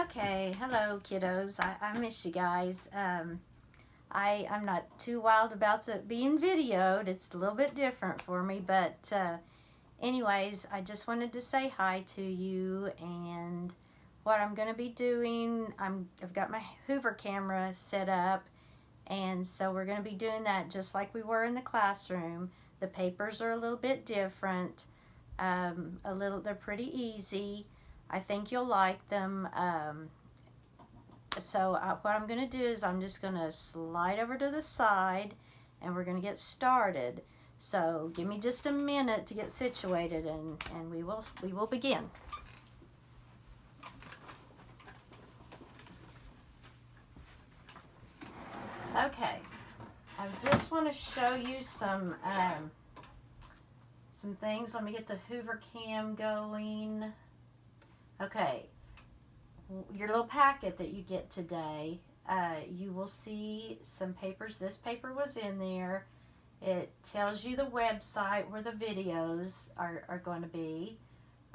Okay, hello kiddos. I miss you guys. I'm not too wild about the being videoed. It's a little bit different for me, but anyways, I just wanted to say hi to you. And what I'm going to be doing, I've got my Hoover camera set up, and so we're going to be doing that just like we were in the classroom. The papers are a little bit different. They're pretty easy. I think you'll like them. What I'm going to do is I'm just going to slide over to the side and we're going to get started. So give me just a minute to get situated and we will begin. Okay, I just want to show you some things. Let me get the Hoover cam going. Okay, your little packet that you get today, you will see some papers. This paper was in there. It tells you the website where the videos are going to be.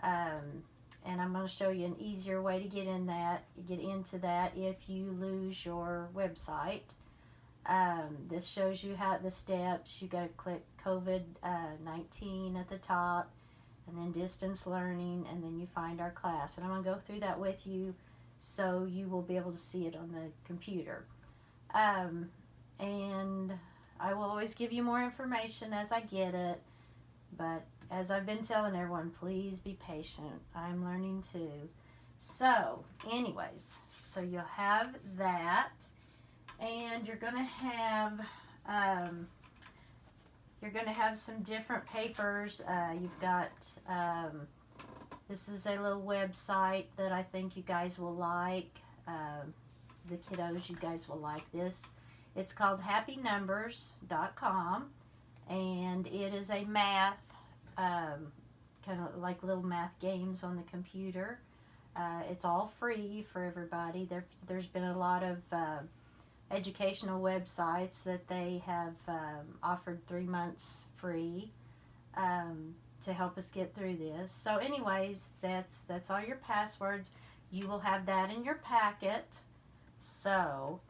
And I'm going to show you an easier way to get into that if you lose your website. This shows you how the steps. You got to click COVID-19 at the top, and then distance learning, and then you find our class. And I'm going to go through that with you so you will be able to see it on the computer. And I will always give you more information as I get it, but as I've been telling everyone, please be patient. I'm learning too. So anyways, so you'll have that, and you're going to have some different papers. You've got this is a little website that I think you guys will like. The kiddos, you guys will like this. It's called happynumbers.com, and it is a math, kind of like little math games on the computer. It's all free for everybody. There's been a lot of educational websites that they have offered 3 months free to help us get through this. So anyways, that's all your passwords. You will have that in your packet. So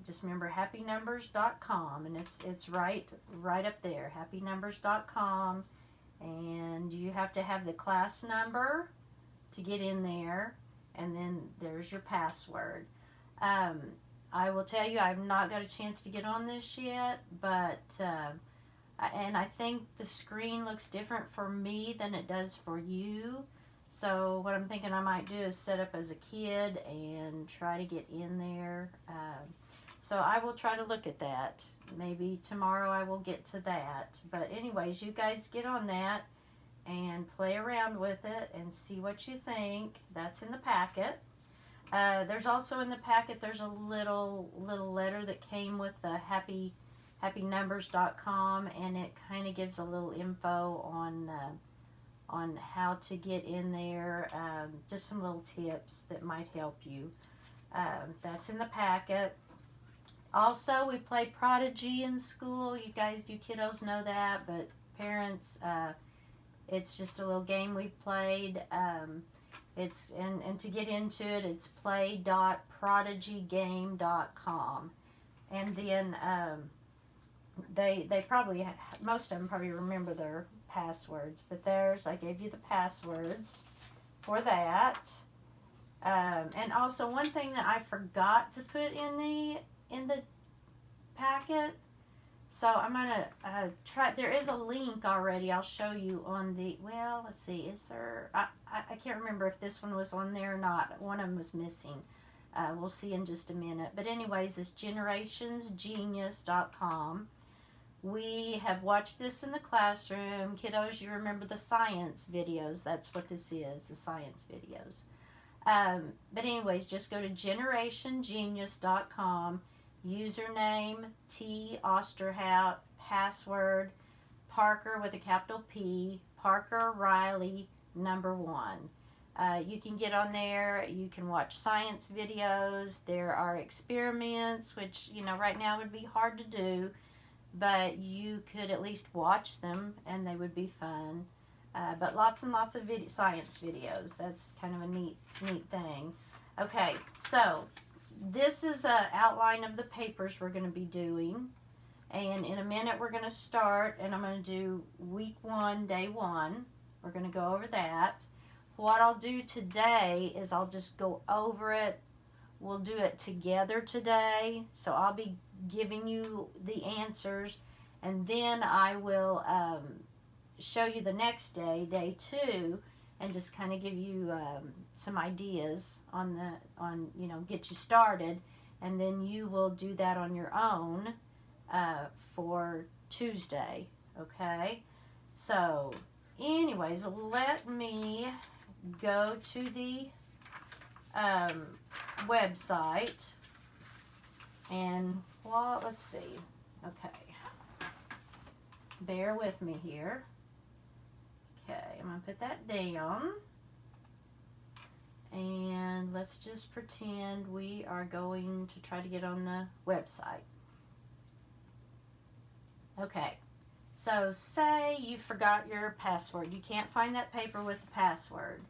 just remember happynumbers.com, and it's right up there, happynumbers.com, and you have to have the class number to get in there, and then there's your password. I will tell you, I've not got a chance to get on this yet, but and I think the screen looks different for me than it does for you. So what I'm thinking I might do is set up as a kid and try to get in there. So I will try to look at that. Maybe tomorrow I will get to that. But anyways, you guys get on that and play around with it and see what you think. That's in the packet. There's also in the packet, there's a little letter that came with the happynumbers.com, and it kind of gives a little info on how to get in there, just some little tips that might help you. That's in the packet. Also, we play Prodigy in school. You kiddos know that, but parents, it's just a little game we played. It's and to get into it, it's play.prodigygame.com, and then they probably, most of them probably remember their passwords, but I gave you the passwords for that. And also one thing that I forgot to put in the packet, so I'm gonna try. There is a link already. I'll show you on the. Well, let's see. Is there? I can't remember if this one was on there or not. One of them was missing. We'll see in just a minute. But anyways, it's generationsgenius.com. We have watched this in the classroom. Kiddos, you remember the science videos. That's what this is, the science videos. But anyways, just go to generationgenius.com. Username, T. Osterhout, password, Parker with a capital P, Parker Riley, number 1. You can get on there. You can watch science videos. There are experiments, which, right now would be hard to do, but you could at least watch them, and they would be fun. But lots and lots of science videos. That's kind of a neat thing. Okay, so this is an outline of the papers we're going to be doing. And in a minute we're going to start, and I'm going to do week 1, day 1. We're going to go over that. What I'll do today is I'll just go over it. We'll do it together today. So I'll be giving you the answers, and then I will show you the next day, day 2, and just kind of give you some ideas on get you started, and then you will do that on your own for Tuesday. Okay, so anyways, let me go to the website, and well, let's see. Okay, bear with me here. Okay, I'm going to put that down, and let's just pretend we are going to try to get on the website. Okay, so say you forgot your password. You can't find that paper with the password,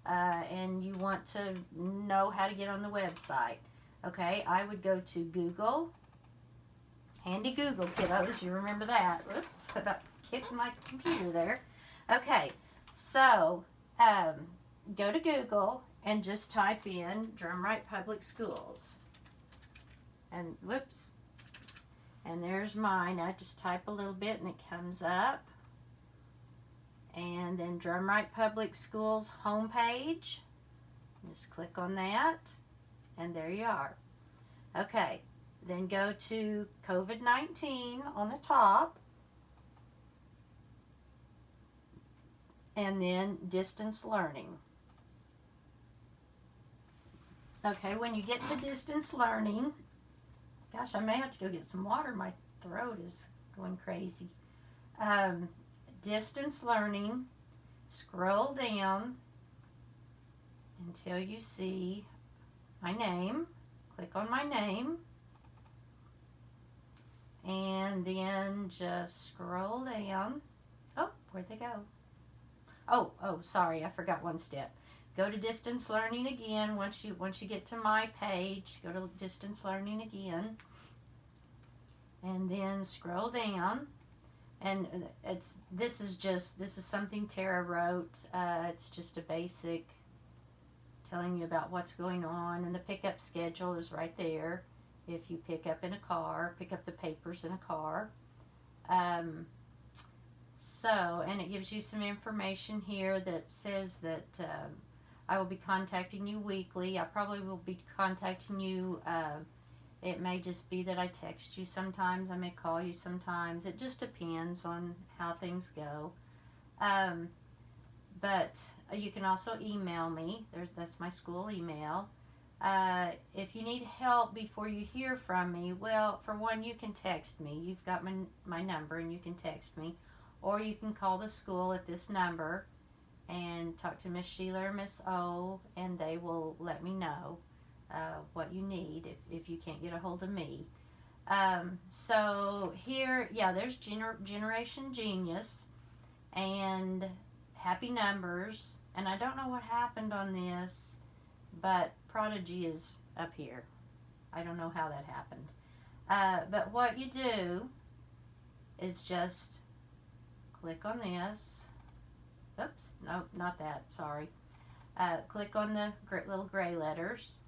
and you want to know how to get on the website. Okay, I would go to Google. Handy Google, kiddos, you remember that. Whoops, I about kicked my computer there. Okay, so go to Google and just type in Drumright Public Schools. And whoops. And there's mine. I just type a little bit and it comes up. And then Drumright Public Schools homepage. Just click on that. And there you are. Okay. Then go to COVID-19 on the top. And then distance learning. Okay, when you get to distance learning, gosh, I may have to go get some water. My throat is going crazy. Distance learning, scroll down until you see my name. Click on my name. And then just scroll down. Oh, where'd they go? Oh, sorry, I forgot one step. Go to distance learning again. Once you get to my page, go to distance learning again. And then scroll down. And this is something Tara wrote. It's just a basic telling you about what's going on, and the pickup schedule is right there. If you pick up the papers in a car. And it gives you some information here that says that I will be contacting you weekly. I probably will be contacting you. It may just be that I text you sometimes. I may call you sometimes. It just depends on how things go. But you can also email me. That's my school email. If you need help before you hear from me, well, for one, you can text me. You've got my number, and you can text me. Or you can call the school at this number and talk to Miss Sheila or Miss O, and they will let me know what you need if you can't get a hold of me. So here, there's Generation Genius and Happy Numbers. And I don't know what happened on this, but Prodigy is up here. I don't know how that happened. But what you do is just click on this. Oops, no, not that, sorry. Click on the little gray letters,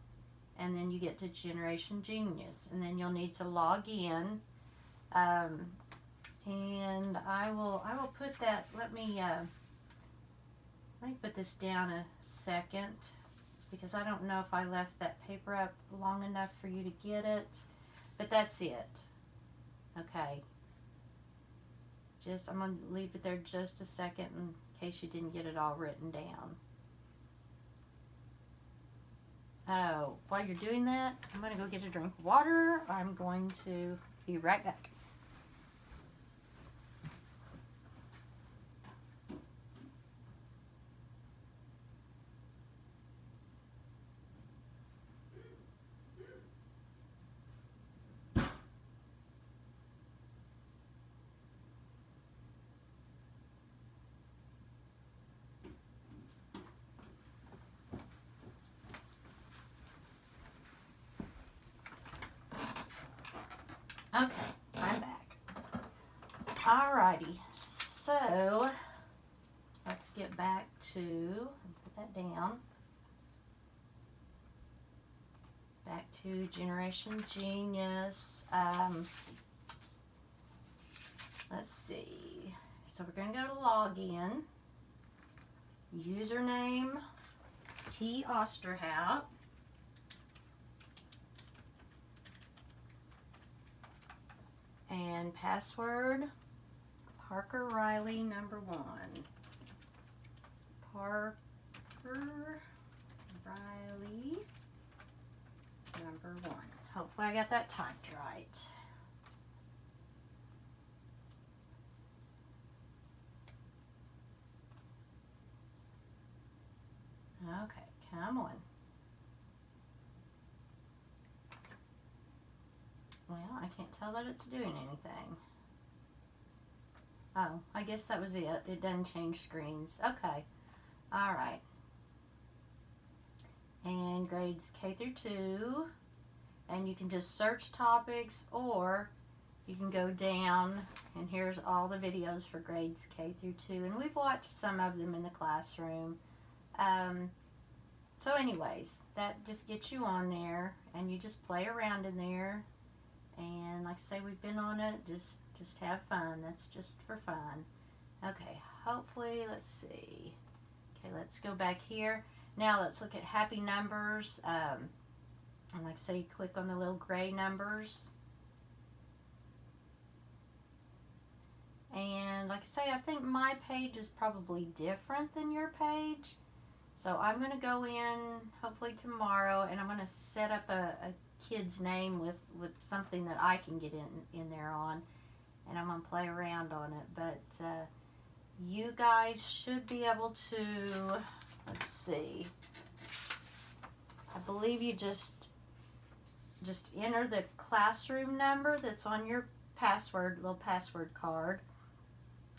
and then you get to Generation Genius, and then you'll need to log in. And I will put that, let me put this down a second, because I don't know if I left that paper up long enough for you to get it, but that's it. Okay. I'm going to leave it there just a second in case you didn't get it all written down. Oh, while you're doing that, I'm going to go get a drink of water. I'm going to be right back. Okay, I'm back. Alrighty, so let's get back to, put that down, back to Generation Genius. Let's see, so we're going to go to login, username T. Osterhout, and password Parker Riley #1. Parker Riley #1. Hopefully I got that typed right. Okay, come on. Well, I can't tell that it's doing anything. Oh, I guess that was it. It doesn't change screens. Okay. All right. And grades K through 2. And you can just search topics, or you can go down, and here's all the videos for grades K through 2. And we've watched some of them in the classroom. So anyways, that just gets you on there, and you just play around in there. And like I say, we've been on it, just have fun. That's just for fun. Okay, hopefully, let's see. Okay, let's go back here. Now let's look at happy numbers. And like I say, click on the little gray numbers. And like I say, I think my page is probably different than your page. So I'm going to go in hopefully tomorrow, and I'm going to set up a kid's name with something that I can get in there on, and I'm going to play around on it. But you guys should be able to, let's see, I believe you just enter the classroom number that's on your little password card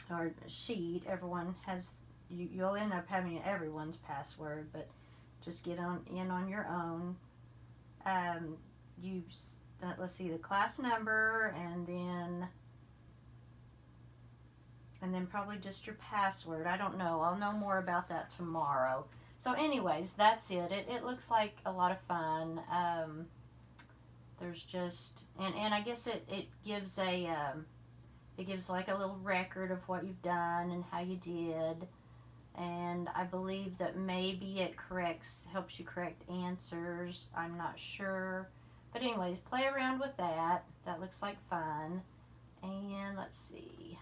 or sheet. Everyone has, you'll end up having everyone's password, but just get in on your own. Let's see, the class number, and then probably just your password. I don't know. I'll know more about that tomorrow. So anyways, that's it. It looks like a lot of fun. There's just, and I guess it gives it gives like a little record of what you've done and how you did. And I believe that maybe it helps you correct answers. I'm not sure. But anyways, play around with that. That looks like fun. And let's see.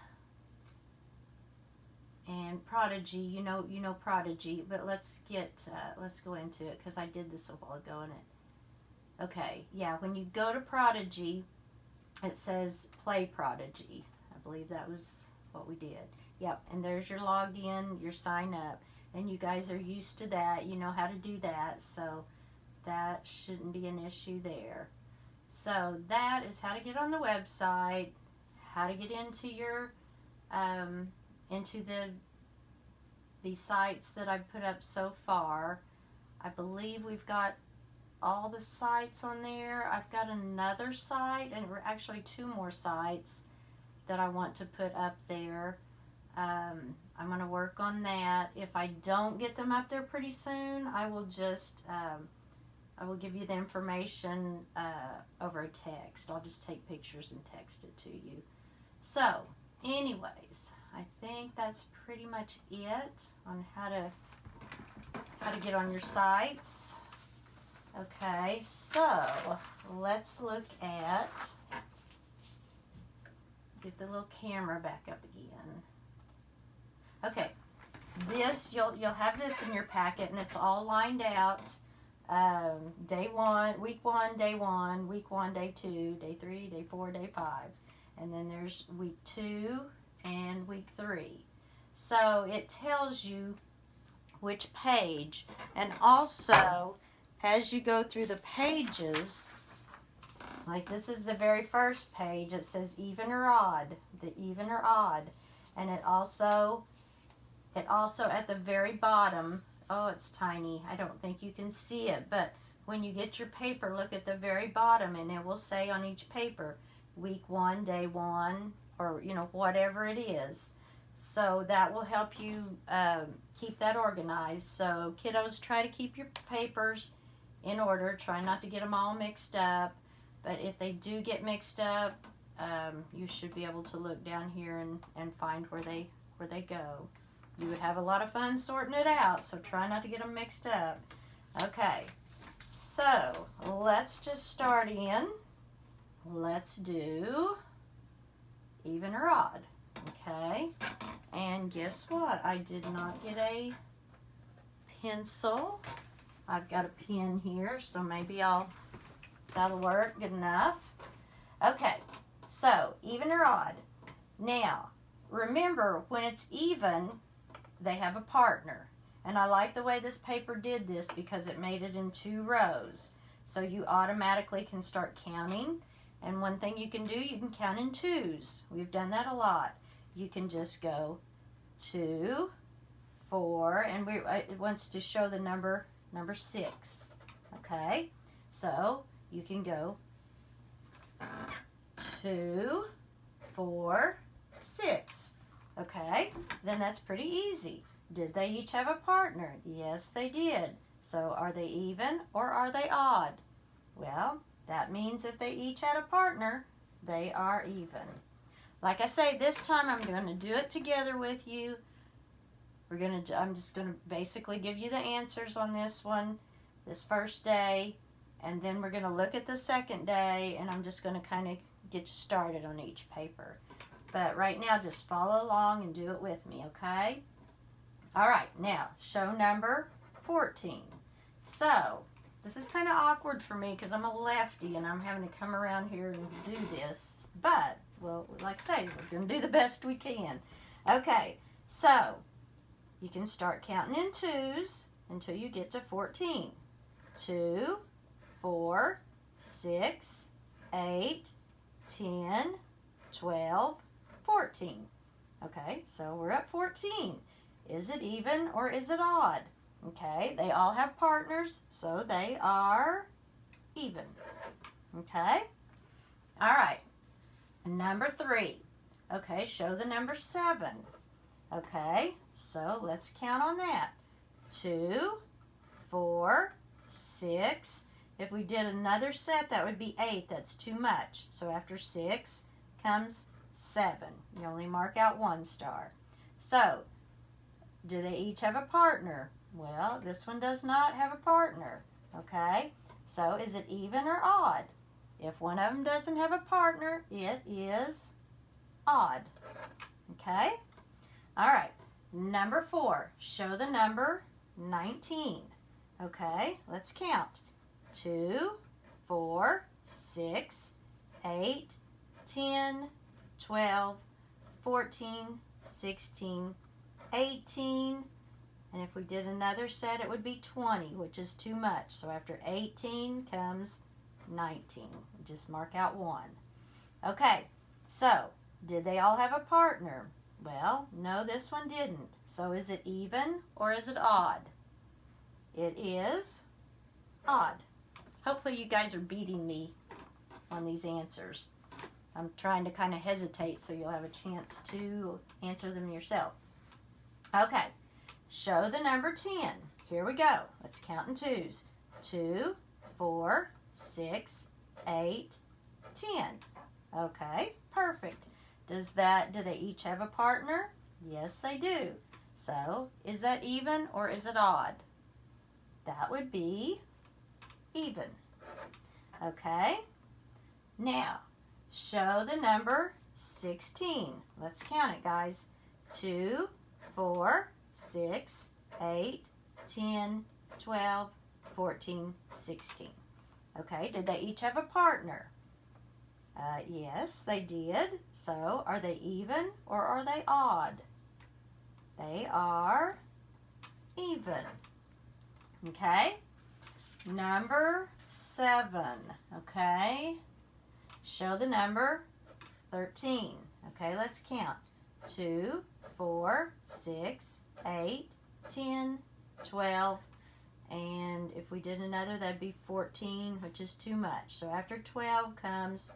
And Prodigy, you know Prodigy, but let's go into it, because I did this a while ago in it. Okay, yeah, when you go to Prodigy, it says Play Prodigy. I believe that was what we did. Yep, and there's your login, your sign up, and you guys are used to that. You know how to do that, so that shouldn't be an issue there. So that is how to get on the website, how to get into your into the sites that I've put up so far. I believe we've got all the sites on there. I've got another site, and we're actually 2 more sites that I want to put up there. I'm going to work on that. If I don't get them up there pretty soon, I will just I will give you the information over a text. I'll just take pictures and text it to you. So anyways, I think that's pretty much it on how to get on your sites. Okay, so let's look at, get the little camera back up again. Okay, this, you'll have this in your packet, and it's all lined out. Day 1, week 1, day 1, week 1, day 2, day 3, day 4, day 5. And then there's week 2 and week 3. So it tells you which page. And also, as you go through the pages, like this is the very first page, it says even or odd, the even or odd. And it also at the very bottom, oh, it's tiny, I don't think you can see it, but when you get your paper, look at the very bottom, and it will say on each paper week 1, day 1, or, you know, whatever it is. So that will help you keep that organized. So kiddos, try to keep your papers in order. Try not to get them all mixed up. But if they do get mixed up, you should be able to look down here and find where they go. You would have a lot of fun sorting it out, so try not to get them mixed up. Okay, so let's just start in. Let's do even or odd. Okay, and guess what? I did not get a pencil. I've got a pen here, so maybe that'll work good enough. Okay, so even or odd. Now, remember, when it's even, they have a partner. And I like the way this paper did this because it made it in 2 rows. So you automatically can start counting. And one thing you can do, you can count in 2s. We've done that a lot. You can just go 2, 4, and it wants to show the number 6. Okay, so you can go 2, 4, 6. Okay, then that's pretty easy. Did they each have a partner? Yes, they did. So are they even or are they odd? Well, that means if they each had a partner, they are even. Like I say, this time I'm going to do it together with you. I'm just going to basically give you the answers on this one, this first day, and then we're going to look at the second day, and I'm just going to kind of get you started on each paper. But right now, just follow along and do it with me, okay? All right, now, show number 14. So, this is kind of awkward for me because I'm a lefty and I'm having to come around here and do this. But, well, like I say, we're going to do the best we can. Okay, so, you can start counting in 2s until you get to 14. 2, 4, 6, 8, 10, 12, 14. Okay, so we're at 14. Is it even or is it odd? Okay, they all have partners, so they are even. Okay? All right. Number 3. Okay, show the number 7. Okay, so let's count on that. 2, 4, 6. If we did another set, that would be 8. That's too much. So after 6 comes 7. You only mark out 1 star. So, do they each have a partner? Well, this one does not have a partner. Okay? So, is it even or odd? If one of them doesn't have a partner, it is odd. Okay? All right. Number 4. Show the number 19. Okay? Let's count. 2, 4, 6, 8, 10, 12, 14, 16, 18, and if we did another set, it would be 20, which is too much. So after 18 comes 19. Just mark out 1. Okay, so did they all have a partner? Well, no, this one didn't. So is it even or is it odd? It is odd. Hopefully you guys are beating me on these answers. I'm trying to kind of hesitate so you'll have a chance to answer them yourself. Okay, show the number 10. Here we go. Let's count in 2s. 2, 4, 6, 8, 10. Okay, perfect. Do they each have a partner? Yes, they do. So, is that even or is it odd? That would be even. Okay? Now, show the number 16. Let's count it, guys. 2, 4, 6, 8, 10, 12, 14, 16. Okay, did they each have a partner? Yes, they did. So, are they even or are they odd? They are even. Okay? Number 7. Okay? Show the number 13. Okay, let's count. 2, 4, 6, 8, 10, 12, and if we did another, that'd be 14, which is too much. So after 12 comes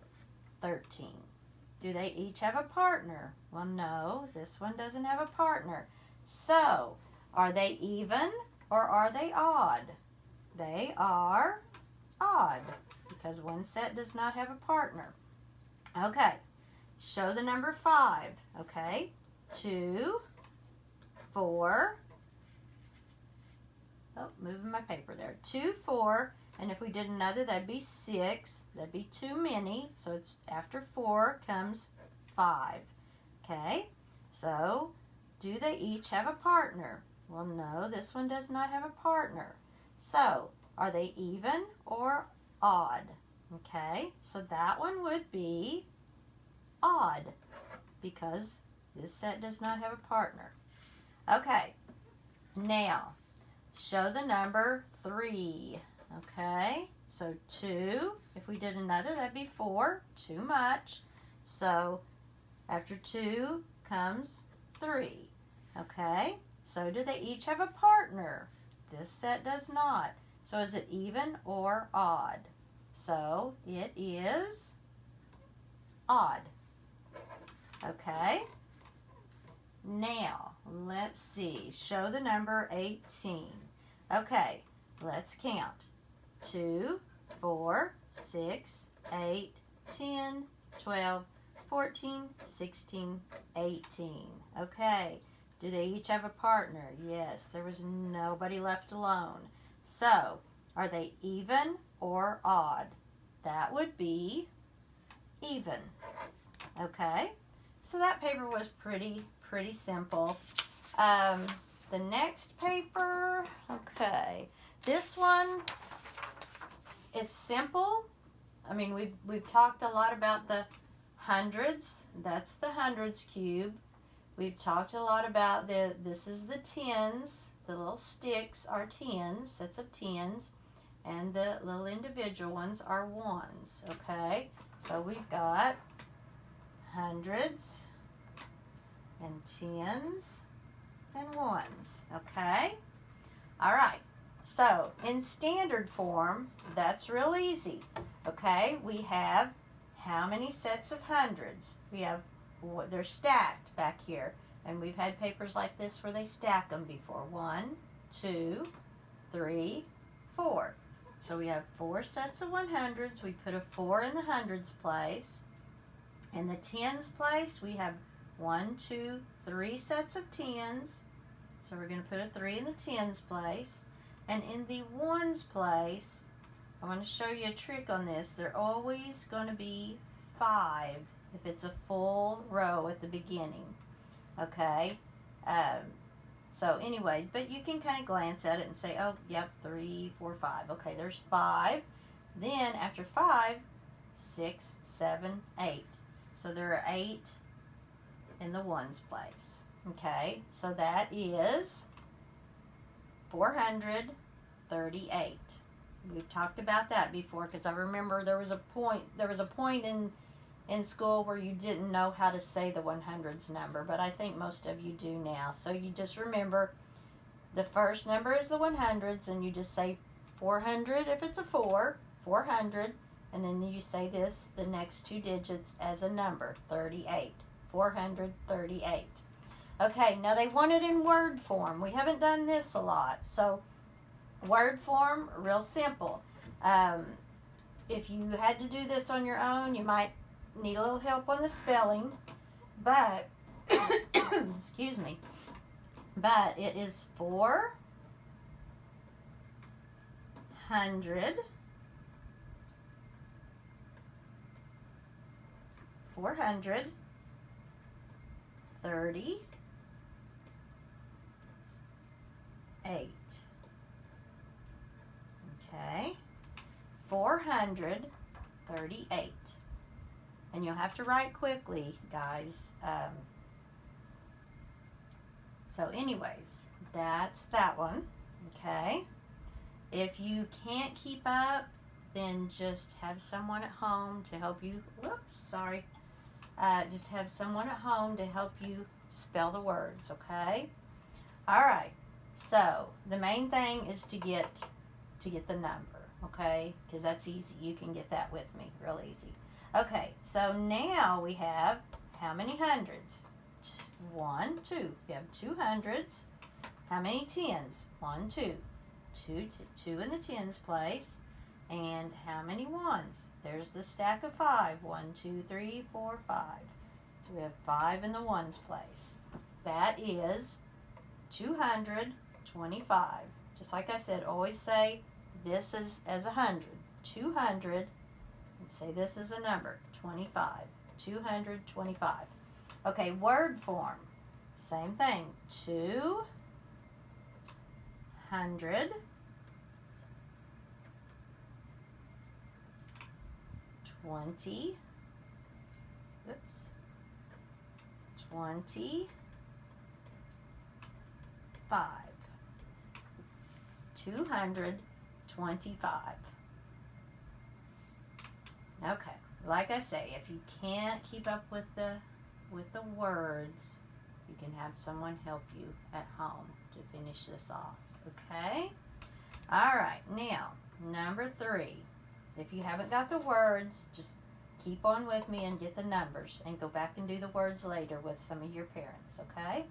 13. Do they each have a partner? Well, no, this one doesn't have a partner. So, are they even or are they odd? They are odd because one set does not have a partner. Okay, show the number 5. Okay, 2, 4. Oh, moving my paper there. 2, 4, and if we did another, that'd be 6. That'd be too many, so it's after 4 comes 5. Okay, so do they each have a partner? Well, no, this one does not have a partner. So, are they even or odd? Okay, so that one would be odd because this set does not have a partner. Okay, now show the number 3. Okay, so 2, if we did another, that'd be 4, too much. So after 2 comes 3. Okay, so do they each have a partner? This set does not. So is it even or odd? So it is odd. Okay, now let's see. Show the number 18. Okay, let's count. 2, 4, 6, 8, 10, 12, 14, 16, 18. Okay, do they each have a partner? Yes, there was nobody left alone. So, are they even or odd? That would be even. Okay, so that paper was pretty simple. The next paper, okay, this one is simple. I mean, we've talked a lot about the hundreds. That's the hundreds cube. We've talked a lot about this is the tens. The little sticks are tens, sets of tens, and the little individual ones are ones. Okay, so we've got hundreds and tens and ones. Okay, all right. So in standard form, that's real easy. Okay, we have how many sets of hundreds? We have, they're stacked back here, and we've had papers like this where they stack them before. 1, 2, 3, 4. So we have 4 sets of 100s. We put a 4 in the hundreds place. In the tens place, we have 1, 2, 3 sets of tens. So we're going to put a 3 in the tens place. And in the ones place, I want to show you a trick on this. They're always going to be 5 if it's a full row at the beginning. Okay? So anyways, but you can kind of glance at it and say, oh, yep, 3, 4, 5. Okay, there's 5. Then after 5, 6, 7, 8. So there are 8 in the ones place. Okay, so that is 438. We've talked about that before because I remember there was a point in school where you didn't know how to say the 100s number, but I think most of you do now. So you just remember the first number is the 100s, and you just say 400 if it's a 4, 400, and then you say this, the next 2 digits as a number, 38, 438. Okay, now they want it in word form. We haven't done this a lot, so word form, real simple. If you had to do this on your own, you might need a little help on the spelling, but excuse me, but it is 400 438. Okay, 438. And you'll have to write quickly, guys. So anyways, that's that one. Okay. If you can't keep up, then just have someone at home to help you. Whoops, sorry. Just have someone at home to help you spell the words, okay? All right. So the main thing is to get the number, okay? Because that's easy. You can get that with me, real easy. Okay, so now we have how many hundreds? 1, 2. We have 2 hundreds. How many tens? 1, 2. 2 in the tens place. And how many ones? There's the stack of 5. 1, 2, 3, 4, 5. So we have 5 in the ones place. That is 225. Just like I said, always say this is as 100. 200, and say this is a number, 25. 225. Okay, word form. Same thing. 200. 20. Oops. 25. 225. Okay, like I say, if you can't keep up with the words, you can have someone help you at home to finish this off. Okay? All right, now number 3. If you haven't got the words, just keep on with me and get the numbers and go back and do the words later with some of your parents, okay?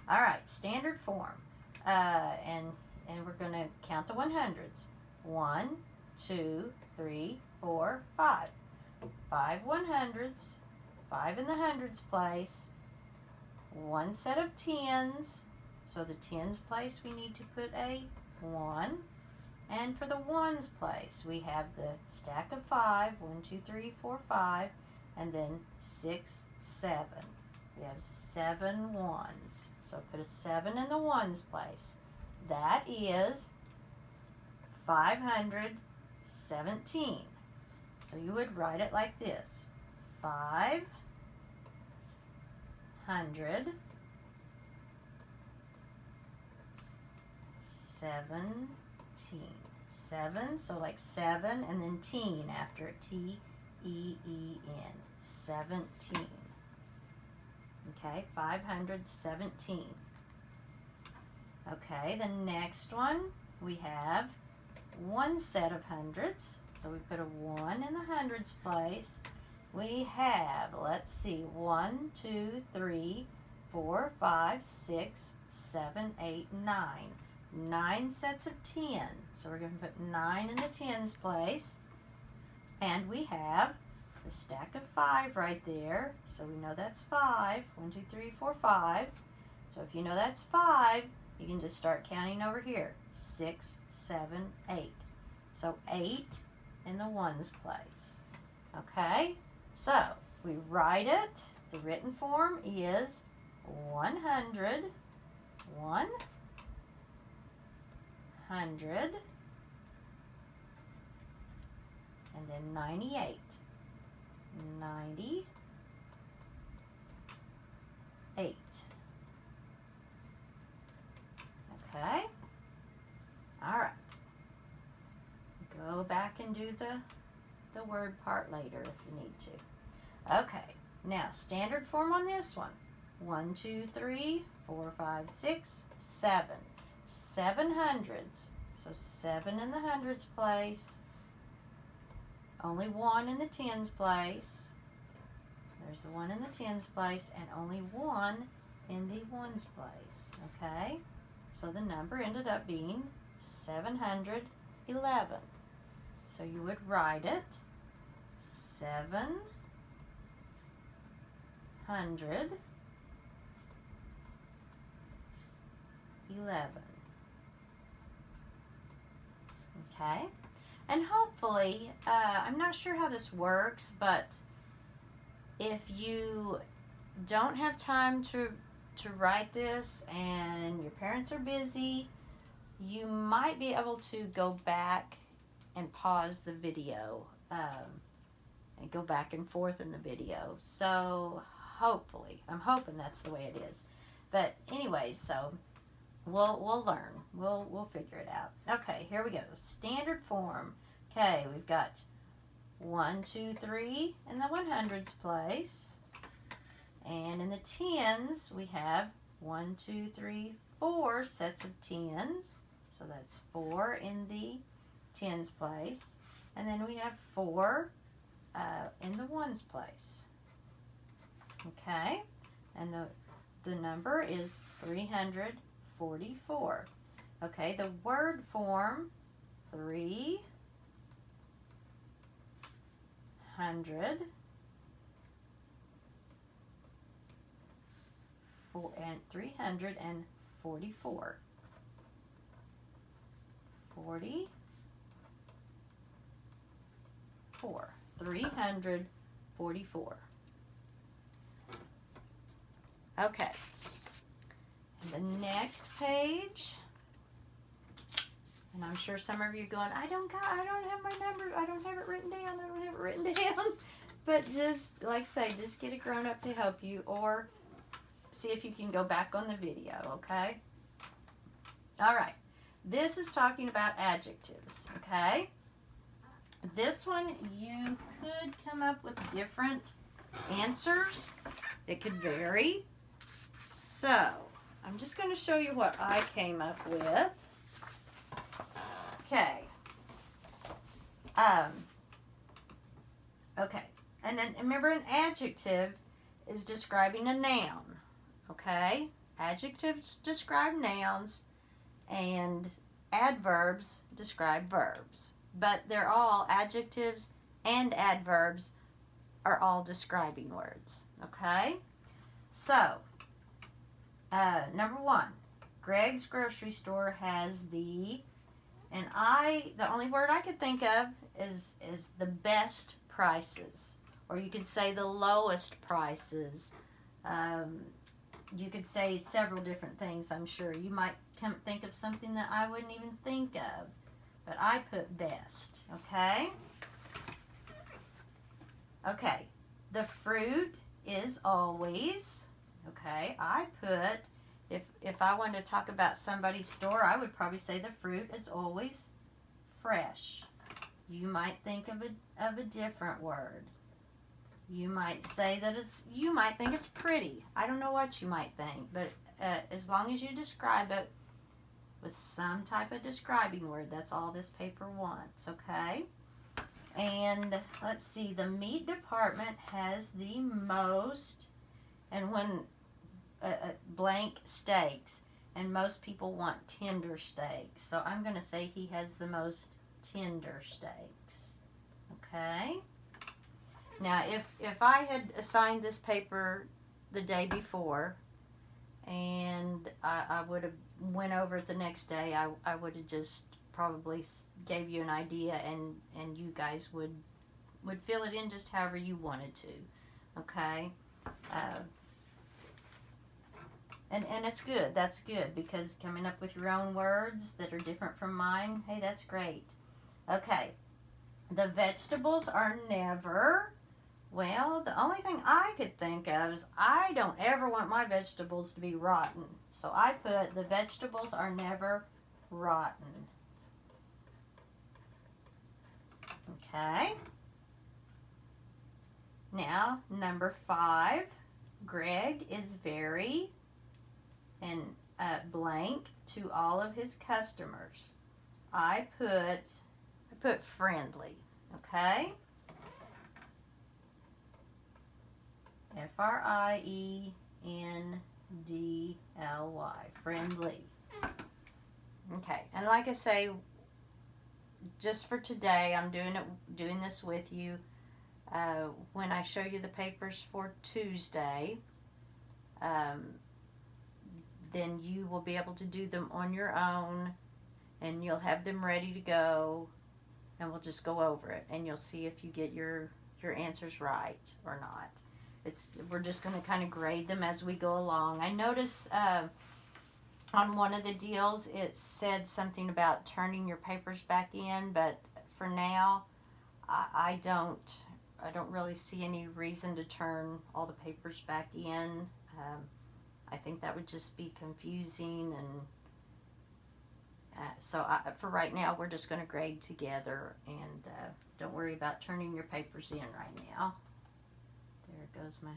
All right, standard form. And we're going to count the 100s. 1, 2, 3, 4, 5. 5 100s, 5 in the hundreds place, 1 set of tens. So the tens place we need to put a 1. And for the ones place, we have the stack of 5, 1, 2, 3, 4, 5, and then 6, 7. We have 7 ones. So put a 7 in the ones place. That is 517. So you would write it like this. 517. 7, so like 7 and then teen after it. T-E-E-N. 17. Okay, 517. Okay, the next one, we have 1 set of hundreds. So we put a 1 in the hundreds place. We have, let's see, 1, 2, 3, 4, 5, 6, 7, 8, 9. 9 sets of 10. So we're going to put 9 in the tens place. And we have the stack of 5 right there. So we know that's 5. 1, 2, 3, 4, 5. So if you know that's 5, you can just start counting over here. 6, 7, 8. So 8 in the ones place. Okay? So we write it. The written form is 100. 100, and then 98. 98. Okay? All right. Go back and do the word part later if you need to. Okay. Now, standard form on this one. 1, 2, 3, 4, 5, 6, 7. 7 hundreds. So 7 in the hundreds place. Only 1 in the tens place. There's the 1 in the tens place, and only 1 in the ones place. Okay? So the number ended up being 711. So you would write it 711. Okay, and hopefully, I'm not sure how this works, but if you don't have time to write this and your parents are busy, you might be able to go back and pause the video and go back and forth in the video. So hopefully, I'm hoping that's the way it is. But anyways, so we'll learn. We'll figure it out. Okay, here we go. Standard form. Okay, we've got 1, 2, 3 in the 100s place. And in the tens, we have 1, 2, 3, 4 sets of tens. So that's 4 in the tens place. And then we have 4 in the ones place. Okay, and the number is 344. Okay, the word form 300 and 344. 344. Okay. And the next page, and I'm sure some of you are going, I don't have my number, I don't have it written down, But just, like I say, just get a grown-up to help you, or see if you can go back on the video, okay? All right. This is talking about adjectives, okay? This one, you could come up with different answers. It could vary. So, I'm just going to show you what I came up with. Okay. Okay. And then remember, an adjective is describing a noun. Okay? Adjectives describe nouns, and adverbs describe verbs. But they're all adjectives and adverbs are all describing words. Okay? So, number one, Greg's grocery store has the only word I could think of is the best prices. Or you could say the lowest prices. You could say several different things, I'm sure. You might think of something that I wouldn't even think of. But I put best, okay? Okay, the fruit is always, okay, I put, if I wanted to talk about somebody's store, I would probably say the fruit is always fresh. You might think of a different word. You might say that you might think it's pretty. I don't know what you might think, but as long as you describe it with some type of describing word, that's all this paper wants, okay? And let's see, the meat department has the most, and when blank steaks, and most people want tender steaks. So I'm going to say he has the most tender steaks, okay? Now, if I had assigned this paper the day before, and I would have went over it the next day, I would have just probably gave you an idea, and you guys would fill it in just however you wanted to, okay? And it's good. That's good, because coming up with your own words that are different from mine, hey, that's great. Okay, the vegetables are never... Well, the only thing I could think of is I don't ever want my vegetables to be rotten. So I put the vegetables are never rotten. Okay. Now, number 5. Greg is very and blank to all of his customers. I put friendly. Okay. Friendly, friendly. Okay, and like I say, just for today, I'm doing this with you. When I show you the papers for Tuesday, then you will be able to do them on your own, and you'll have them ready to go, and we'll just go over it, and you'll see if you get your answers right or not. We're just going to kind of grade them as we go along. I noticed on one of the deals it said something about turning your papers back in, but for now I don't really see any reason to turn all the papers back in. I think that would just be confusing, and so for right now we're just going to grade together, and don't worry about turning your papers in right now. There goes my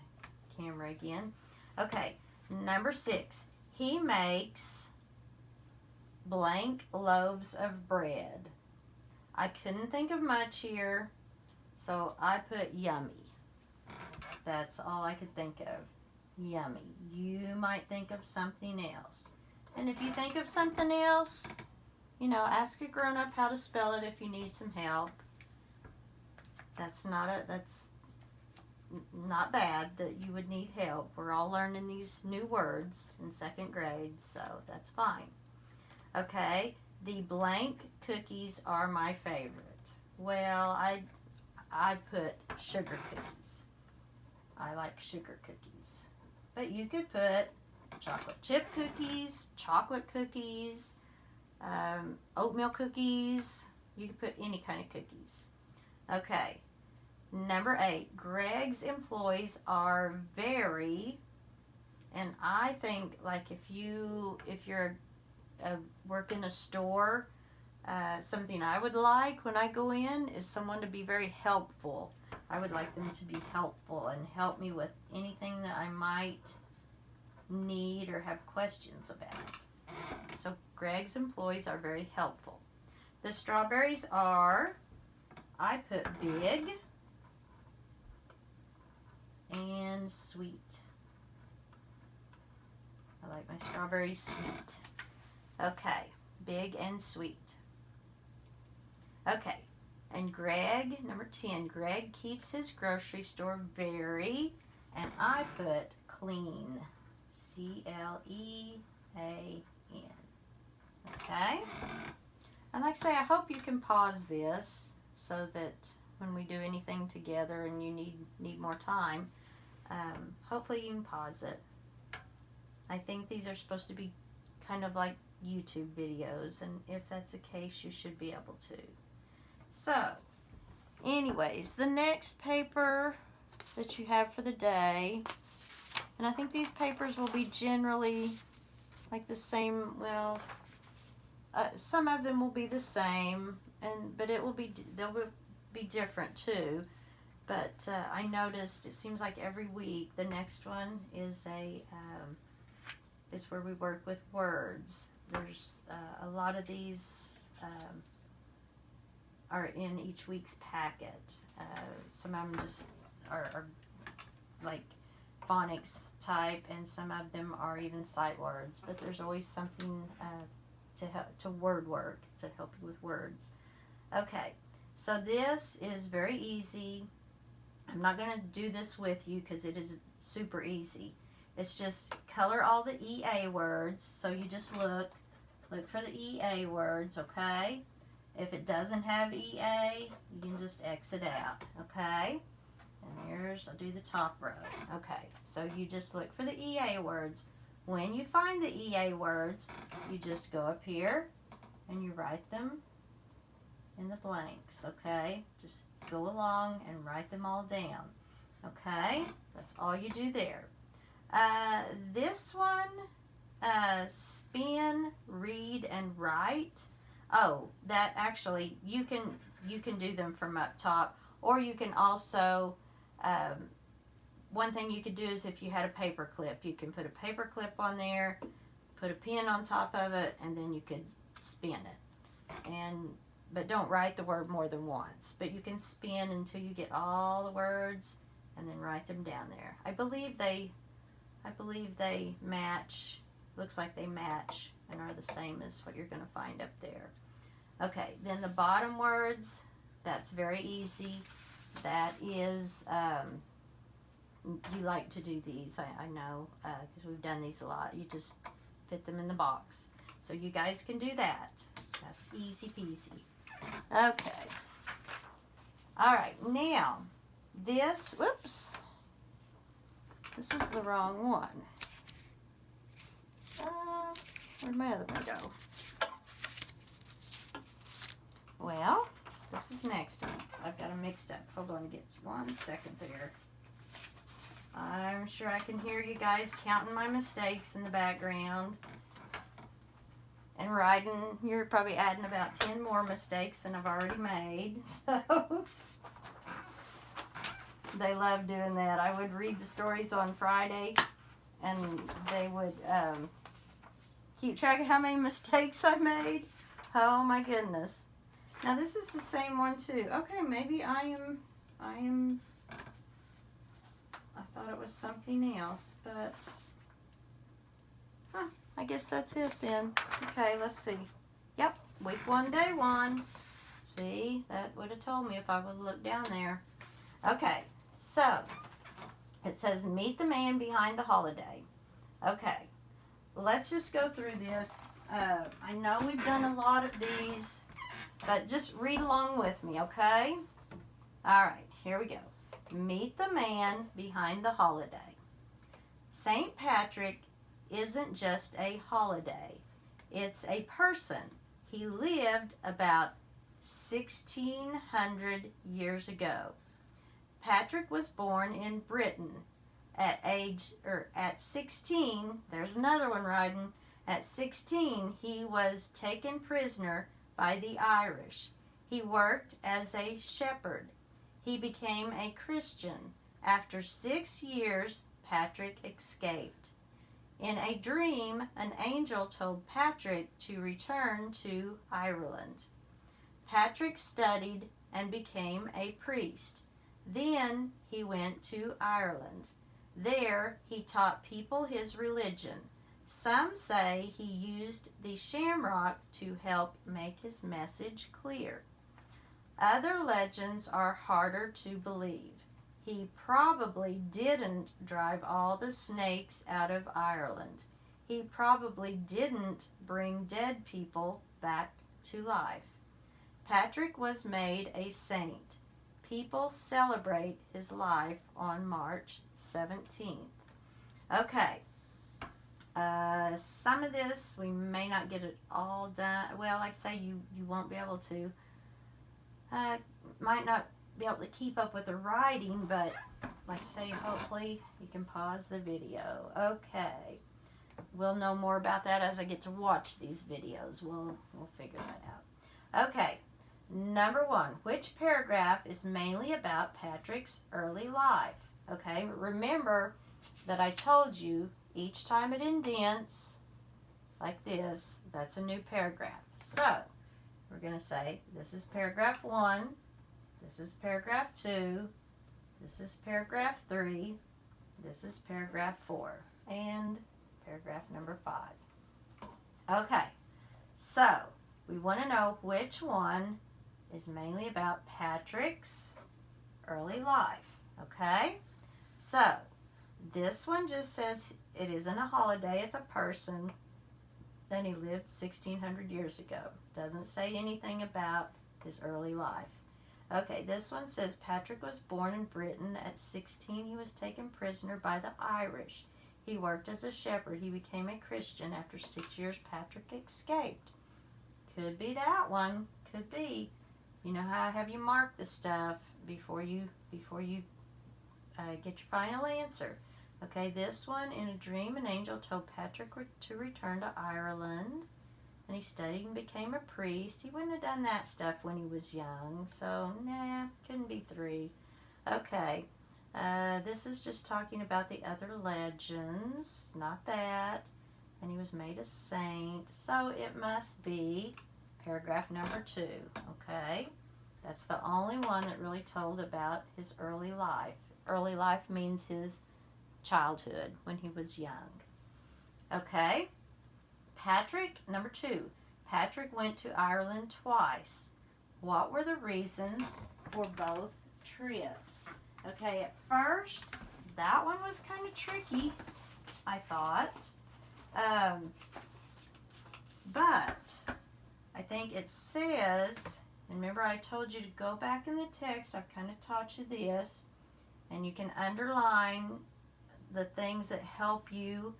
camera again. Okay, number 6. He makes blank loaves of bread. I couldn't think of much here, So I put yummy. That's all I could think of. Yummy. You might think of something else. And if you think of something else, you know, ask a grown-up how to spell it if you need some help. That's not bad that you would need help. We're all learning these new words in 2nd grade, so that's fine. Okay, the blank cookies are my favorite. Well, I put sugar cookies. I like sugar cookies. But you could put chocolate chip cookies, chocolate cookies, oatmeal cookies. You could put any kind of cookies. Okay. Number 8, Greg's employees are very, and I think like if you're work in a store, something I would like when I go in is someone to be very helpful. I would like them to be helpful and help me with anything that I might need or have questions about. So Greg's employees are very helpful. The strawberries are, I put big and sweet. I like my strawberries sweet. Okay, big and sweet. Okay, and Greg, number 10, Greg keeps his grocery store very, and I put clean. C-L-E-A-N. Okay? And like I say, I hope you can pause this so that when we do anything together and you need more time, hopefully you can pause it. I think these are supposed to be kind of like YouTube videos, and if that's the case, you should be able to. So, anyways, the next paper that you have for the day, and I think these papers will be generally like the same, well, some of them will be the same, but they'll be different too. But I noticed it seems like every week the next one is is where we work with words. There's a lot of these are in each week's packet. Some of them just are like phonics type, and some of them are even sight words. But there's always something to word work to help you with words. Okay, so this is very easy. I'm not going to do this with you because it is super easy. It's just color all the EA words. So you just look for the EA words, okay? If it doesn't have EA, you can just X it out, okay? And I'll do the top row. Okay, so you just look for the EA words. When you find the EA words, you just go up here and you write them in the blanks, okay? Just go along and write them all down, okay? That's all you do there. This one, spin, read, and write. Oh, that actually, you can do them from up top, or you can also, one thing you could do is if you had a paper clip, you can put a paper clip on there, put a pen on top of it, and then you could spin it. But don't write the word more than once. But you can spin until you get all the words and then write them down there. I believe they match. Looks like they match and are the same as what you're going to find up there. Okay, then the bottom words, that's very easy. That is, you like to do these, I know, because we've done these a lot. You just fit them in the box. So you guys can do that. That's easy peasy. Okay. All right, now this, whoops, this is the wrong one. Where'd my other one go? Well, this is next week's. I've got them mixed up. Hold on just 1 second there. I'm sure I can hear you guys counting my mistakes in the background. And writing, you're probably adding about 10 more mistakes than I've already made. So they love doing that. I would read the stories on Friday, and they would keep track of how many mistakes I made. Oh my goodness. Now this is the same one too. Okay, maybe I am I thought it was something else, but I guess that's it then. Okay, let's see. Yep, week 1, day 1. See, that would have told me if I would have looked down there. Okay, so it says meet the man behind the holiday. Okay, let's just go through this. I know we've done a lot of these, but just read along with me, okay? All right, here we go. Meet the man behind the holiday. St. Patrick isn't just a holiday. It's a person. He lived about 1,600 years ago. Patrick was born in Britain at 16. There's another one riding. At 16, he was taken prisoner by the Irish. He worked as a shepherd. He became a Christian. After 6 years, Patrick escaped. In a dream, an angel told Patrick to return to Ireland. Patrick studied and became a priest. Then he went to Ireland. There he taught people his religion. Some say he used the shamrock to help make his message clear. Other legends are harder to believe. He probably didn't drive all the snakes out of Ireland. He probably didn't bring dead people back to life. Patrick was made a saint. People celebrate his life on March 17th. Okay. Some of this, we may not get it all done. Well, like I say, you won't be able to. Might not be able to keep up with the writing, but like I say, hopefully you can pause the video. Okay. We'll know more about that as I get to watch these videos. We'll figure that out. Okay. Number 1, which paragraph is mainly about Patrick's early life? Okay, remember that I told you each time it indents like this, that's a new paragraph. So, we're going to say this is paragraph 1, this is paragraph 2, this is paragraph 3, this is paragraph 4, and paragraph number 5. Okay, so we want to know which one is mainly about Patrick's early life, okay? So, this one just says it isn't a holiday, it's a person, and he lived 1,600 years ago. Doesn't say anything about his early life. Okay, this one says Patrick was born in Britain. At 16, he was taken prisoner by the Irish. He worked as a shepherd. He became a Christian. After 6 years, Patrick escaped. Could be that one. Could be. You know how I have you mark the stuff before you get your final answer. Okay, this one, in a dream, an angel told Patrick to return to Ireland, and he studied and became a priest. He wouldn't have done that stuff when he was young, so nah, couldn't be 3. Okay, this is just talking about the other legends, not that, and he was made a saint, so it must be paragraph number 2, okay? That's the only one that really told about his early life. Early life means his childhood, when he was young. Okay? Patrick, number 2. Patrick went to Ireland twice. What were the reasons for both trips? Okay, at first, that one was kind of tricky, I thought. But I think it says, remember I told you to go back in the text, I've kind of taught you this, and you can underline the things that help you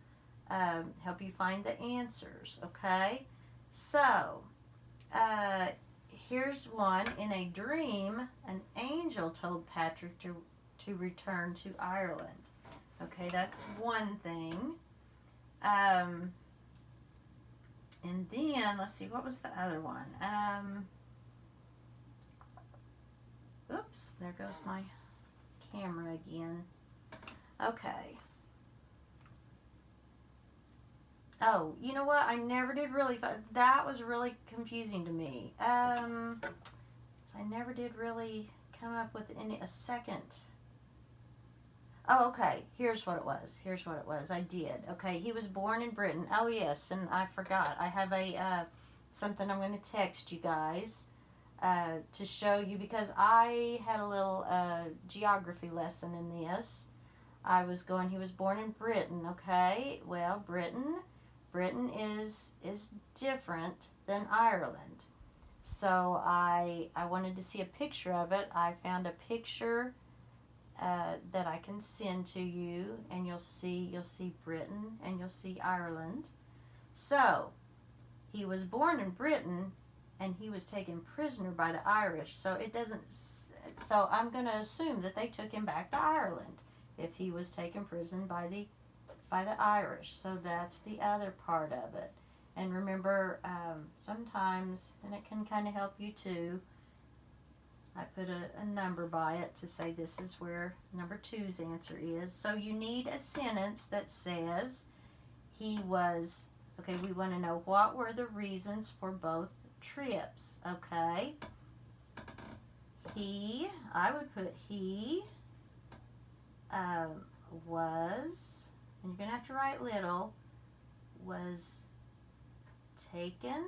find the answers, okay? So, here's one. In a dream, an angel told Patrick to return to Ireland. Okay, that's one thing. And then, let's see, what was the other one? Oops, there goes my camera again. Okay. Oh, you know what? I never did really, that was really confusing to me. So I never did really come up with a second. Oh, okay. Here's what it was. I did. Okay, he was born in Britain. Oh, yes, and I forgot. I have a something I'm going to text you guys to show you, because I had a little geography lesson in this. He was born in Britain, okay? Well, Britain is different than Ireland. So I wanted to see a picture of it. I found a picture that I can send to you, and you'll see Britain and you'll see Ireland. So he was born in Britain, and he was taken prisoner by the Irish. So it doesn't. So I'm going to assume that they took him back to Ireland if he was taken prison by the Irish. So that's the other part of it. And remember, sometimes, and it can kind of help you too, I put a number by it to say this is where number 2's answer is. So you need a sentence that says he was, okay, we want to know what were the reasons for both trips, okay? I would put he was, and you're going to have to write little, was taken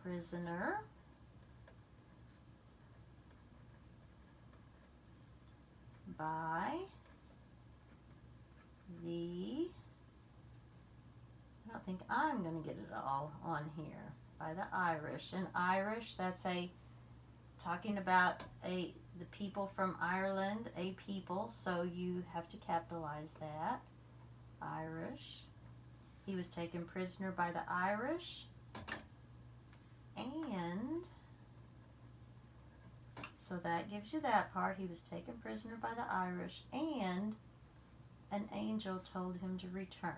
prisoner by the, I don't think I'm going to get it all on here, by the Irish. And Irish, that's talking about the people from Ireland, a people, so you have to capitalize that. Irish. He was taken prisoner by the Irish, and so that gives you that part. He was taken prisoner by the Irish, and an angel told him to return.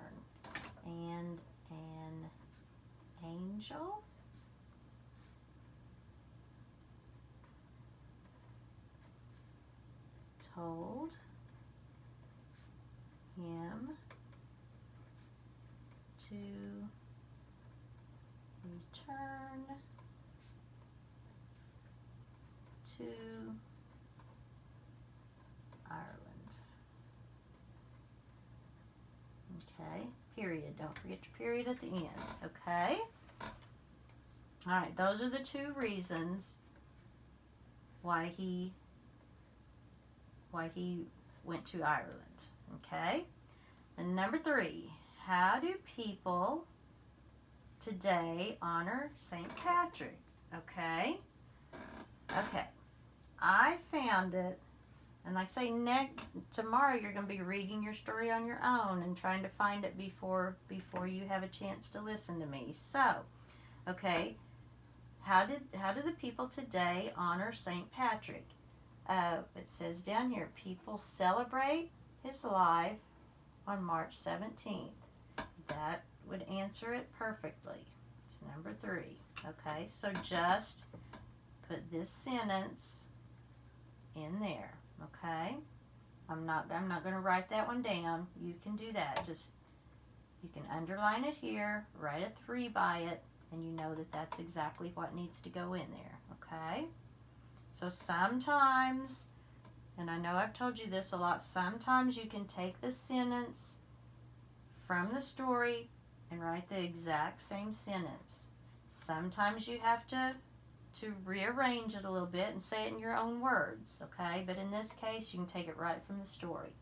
And an angel told him to return to Ireland. Okay, period. Don't forget your period at the end. Okay? All right, those are the 2 reasons why he went to Ireland. Okay? And number 3, how do people today honor St. Patrick? Okay? Okay. I found it, and like I say, tomorrow you're going to be reading your story on your own and trying to find it before you have a chance to listen to me. So, okay, how do the people today honor St. Patrick? It says down here, people celebrate his life on March 17th. That would answer it perfectly. It's number 3. Okay, so just put this sentence in there. Okay, I'm not going to write that one down. You can do that. Just, you can underline it here, write a 3 by it, and you know that that's exactly what needs to go in there. Okay, so sometimes, and I know I've told you this a lot, sometimes you can take the sentence from the story and write the exact same sentence. Sometimes you have to rearrange it a little bit and say it in your own words, okay? But in this case, you can take it right from the story.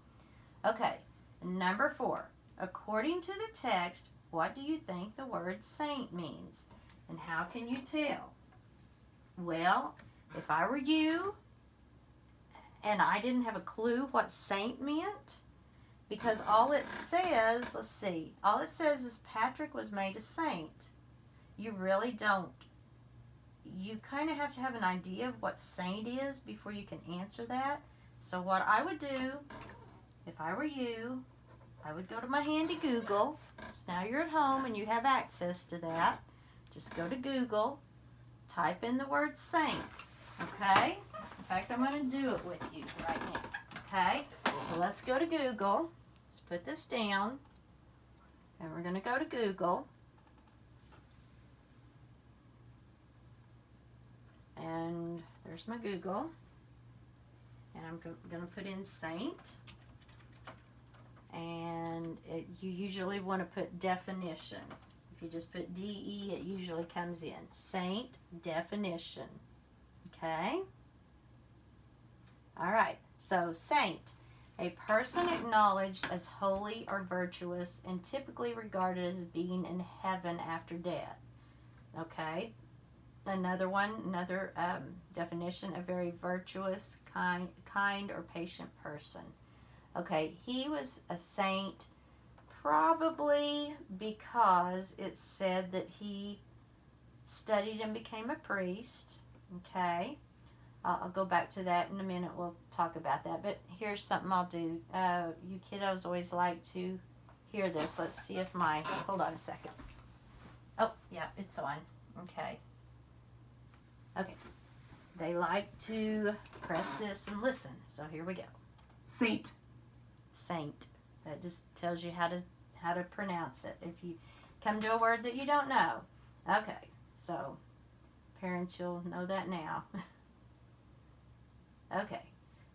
Okay, number 4. According to the text, what do you think the word saint means? And how can you tell? Well, if I were you and I didn't have a clue what saint meant, because all it says, let's see, all it says is Patrick was made a saint. You really don't. You kind of have to have an idea of what saint is before you can answer that. So what I would do, if I were you, I would go to my handy Google. So now you're at home and you have access to that. Just go to Google, type in the word saint, okay? In fact, I'm going to do it with you right now, okay? So let's go to Google. Let's put this down, and we're going to go to Google. There's my Google. And I'm going to put in saint. And you usually want to put definition. If you just put DE, it usually comes in. Saint, definition. Okay? All right. So, saint. A person acknowledged as holy or virtuous and typically regarded as being in heaven after death. Okay? Another definition, a very virtuous, kind or patient person. Okay, he was a saint probably because it said that he studied and became a priest. Okay, I'll go back to that in a minute. We'll talk about that. But here's something I'll do. You kiddos always like to hear this. Let's see if hold on a second. Oh, yeah, it's on. Okay. Okay. They like to press this and listen. So here we go. Saint. Saint. That just tells you how to pronounce it. If you come to a word that you don't know. Okay. So parents, you'll know that now. Okay.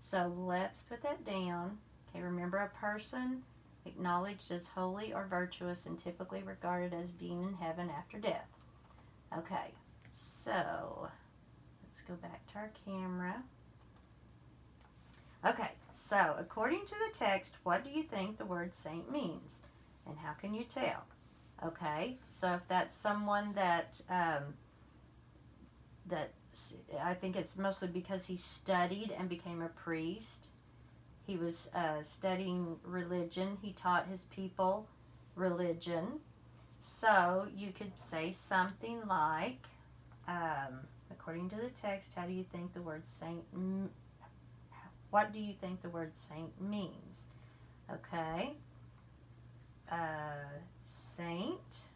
So let's put that down. Okay, remember, a person acknowledged as holy or virtuous and typically regarded as being in heaven after death. Okay. So let's go back to our camera. Okay, so according to the text, what do you think the word saint means? And how can you tell? Okay, so if that's someone that I think it's mostly because he studied and became a priest. He was studying religion. He taught his people religion. So you could say something like, according to the text, how do you think the word saint, what do you think the word saint means? Okay. Saint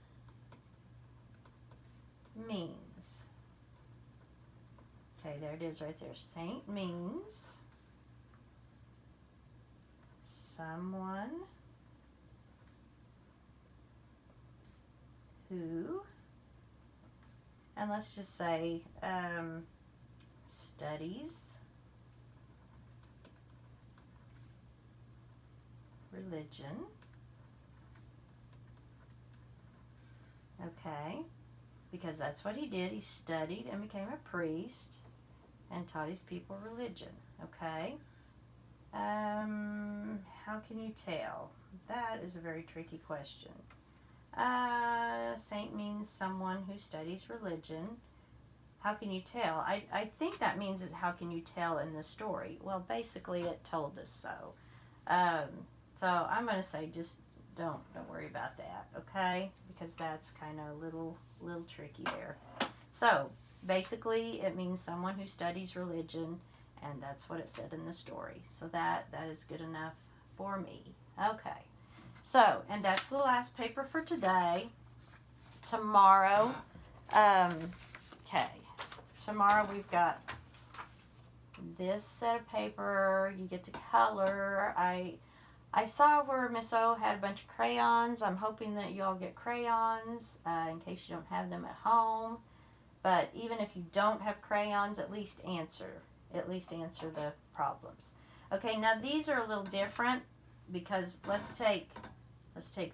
means, okay, there it is right there. Saint means someone who, and let's just say studies religion. Okay, because that's what he did. He studied and became a priest and taught his people religion. Okay, how can you tell? That is a very tricky question. Saint means someone who studies religion. How can you tell? I think that means how can you tell in the story? Well, basically it told us so. So I'm going to say just don't worry about that, okay? Because that's kind of a little tricky there. So basically it means someone who studies religion, and that's what it said in the story. So that is good enough for me. Okay. So, and that's the last paper for today. Tomorrow, tomorrow we've got this set of paper. You get to color. I saw where Miss O had a bunch of crayons. I'm hoping that you all get crayons in case you don't have them at home. But even if you don't have crayons, at least answer the problems. Okay, now these are a little different because let's take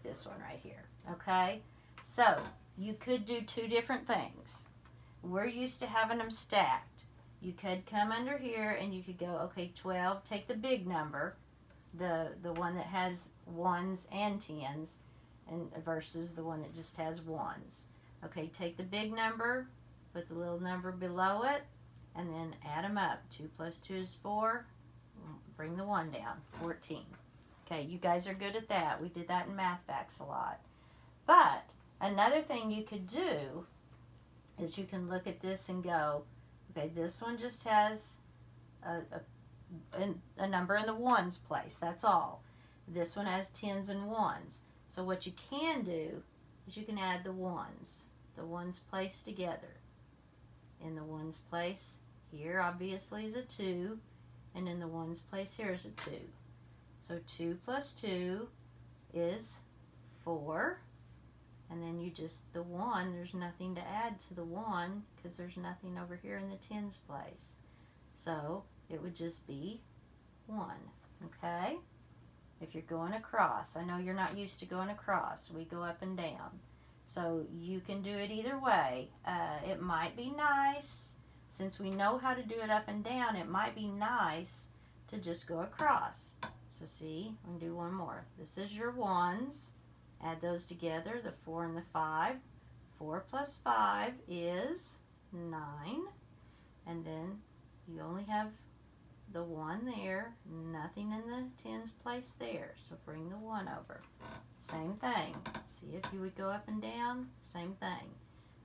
this one right here. Okay, so you could do two different things. We're used to having them stacked. You could come under here and you could go, okay, 12, take the big number, the one that has ones and tens, and versus the one that just has ones. Okay, take the big number, put the little number below it, and then add them up. 2 plus 2 is 4. Bring the 1 down, 14. Okay, you guys are good at that. We did that in Math Facts a lot. But another thing you could do is you can look at this and go, okay, this one just has a number in the ones place. That's all. This one has tens and ones. So what you can do is you can add the ones placed together. In the ones place here obviously is a 2, and in the ones place here is a 2. So 2 plus 2 is 4, and then you just, the 1, there's nothing to add to the 1 because there's nothing over here in the tens place. So it would just be 1, okay? If you're going across, I know you're not used to going across. We go up and down. So you can do it either way. It might be nice, since we know how to do it up and down, it might be nice to just go across. So see, I'm going to do one more. This is your 1s. Add those together, the 4 and the 5. 4 plus 5 is 9. And then you only have the 1 there, nothing in the tens place there. So bring the 1 over. Same thing. See if you would go up and down, same thing.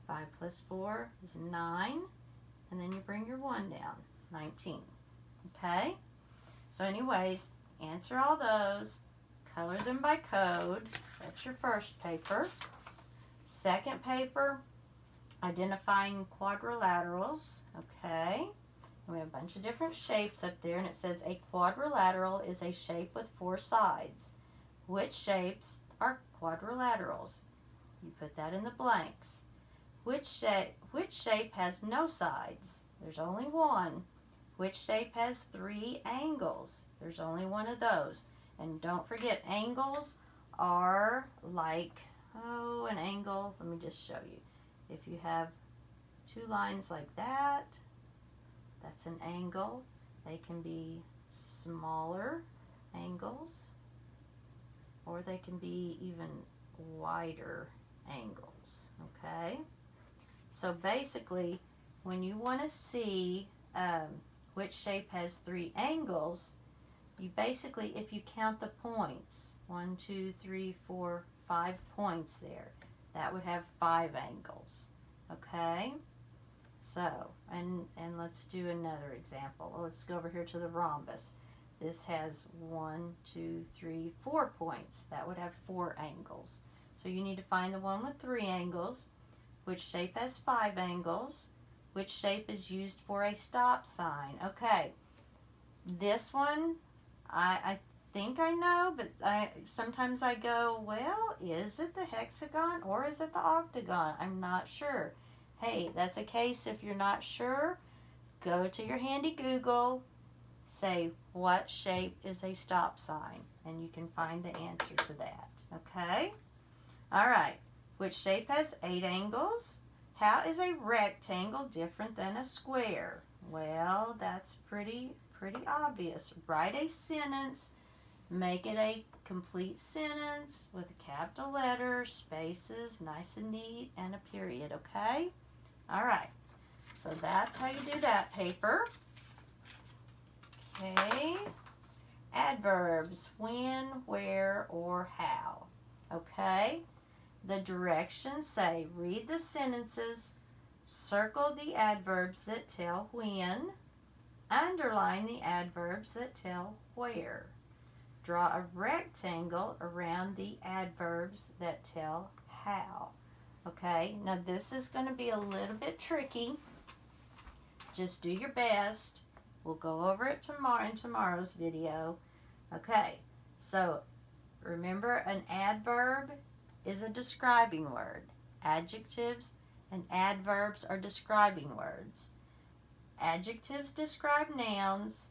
5 plus 4 is 9. And then you bring your 1 down, 19. Okay? So anyways, answer all those. Color them by code. That's your first paper. Second paper, identifying quadrilaterals. Okay. And we have a bunch of different shapes up there, and it says a quadrilateral is a shape with 4 sides. Which shapes are quadrilaterals? You put that in the blanks. Which shape has no sides? There's only one. Which shape has 3 angles? There's only one of those. And don't forget, angles are like, an angle, let me just show you. If you have 2 lines like that, that's an angle. They can be smaller angles, or they can be even wider angles, okay? So basically, when you want to see which shape has 3 angles, you basically, if you count the points, 1, 2, 3, 4, 5 points there, that would have 5 angles, okay? So, and let's do another example. Let's go over here to the rhombus. This has 1, 2, 3, 4 points. That would have 4 angles. So you need to find the one with 3 angles. Which shape has 5 angles? Which shape is used for a stop sign? Okay, this one, I think I know, but sometimes I go, well, is it the hexagon or is it the octagon? I'm not sure. Hey, that's a case if you're not sure, go to your handy Google, say, what shape is a stop sign? And you can find the answer to that, okay? All right, which shape has 8 angles? How is a rectangle different than a square? Well, that's pretty obvious. Write a sentence, make it a complete sentence with a capital letter, spaces, nice and neat, and a period, okay? All right, so that's how you do that paper. Okay, adverbs, when, where, or how. Okay, the directions say read the sentences, circle the adverbs that tell when, underline the adverbs that tell where. Draw a rectangle around the adverbs that tell how. Okay, now this is going to be a little bit tricky. Just do your best. We'll go over it in tomorrow's video. Okay, so remember, an adverb is a describing word. Adjectives and adverbs are describing words. Adjectives describe nouns.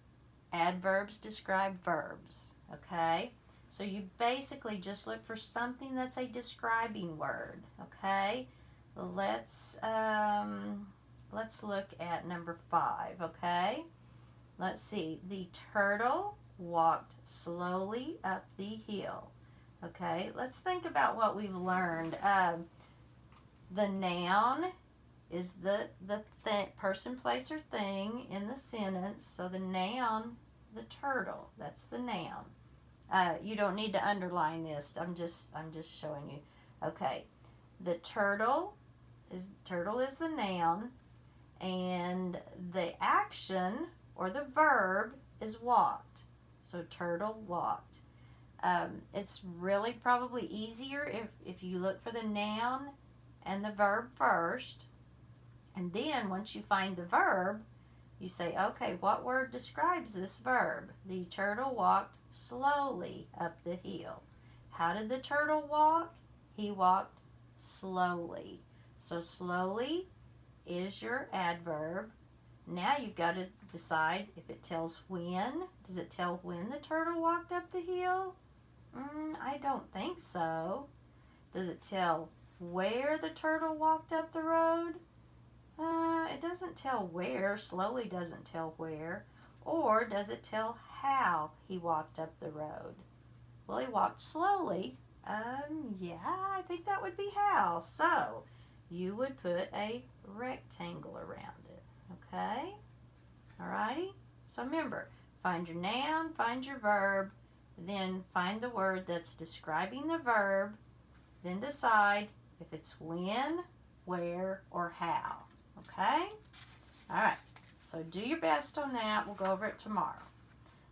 Adverbs describe verbs. Okay? So you basically just look for something that's a describing word. Okay? Let's look at number 5. Okay? Let's see. The turtle walked slowly up the hill. Okay? Let's think about what we've learned. The noun is the person, place, or thing in the sentence. So the noun, the turtle, that's the noun. You don't need to underline this. I'm just showing you. Okay, the turtle is the noun, and the action or the verb is walked. So turtle walked. It's really probably easier if you look for the noun and the verb first. And then once you find the verb, you say, okay, what word describes this verb? The turtle walked slowly up the hill. How did the turtle walk? He walked slowly. So slowly is your adverb. Now you've got to decide if it tells when. Does it tell when the turtle walked up the hill? I don't think so. Does it tell where the turtle walked up the road? It doesn't tell where. Slowly doesn't tell where. Or does it tell how he walked up the road? Well, he walked slowly. Yeah, I think that would be how. So, you would put a rectangle around it. Okay? Alrighty? So remember, find your noun, find your verb, then find the word that's describing the verb, then decide if it's when, where, or how. Okay? Alright, so do your best on that. We'll go over it tomorrow.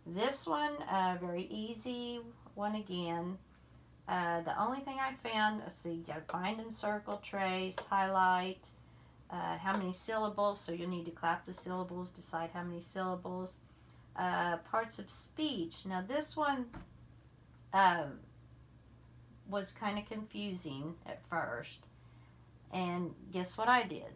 This one, very easy one again. The only thing I found, let's see, you got to find and circle, trace, highlight, how many syllables, so you'll need to clap the syllables, decide how many syllables. Parts of speech. Now this one was kind of confusing at first. And guess what I did?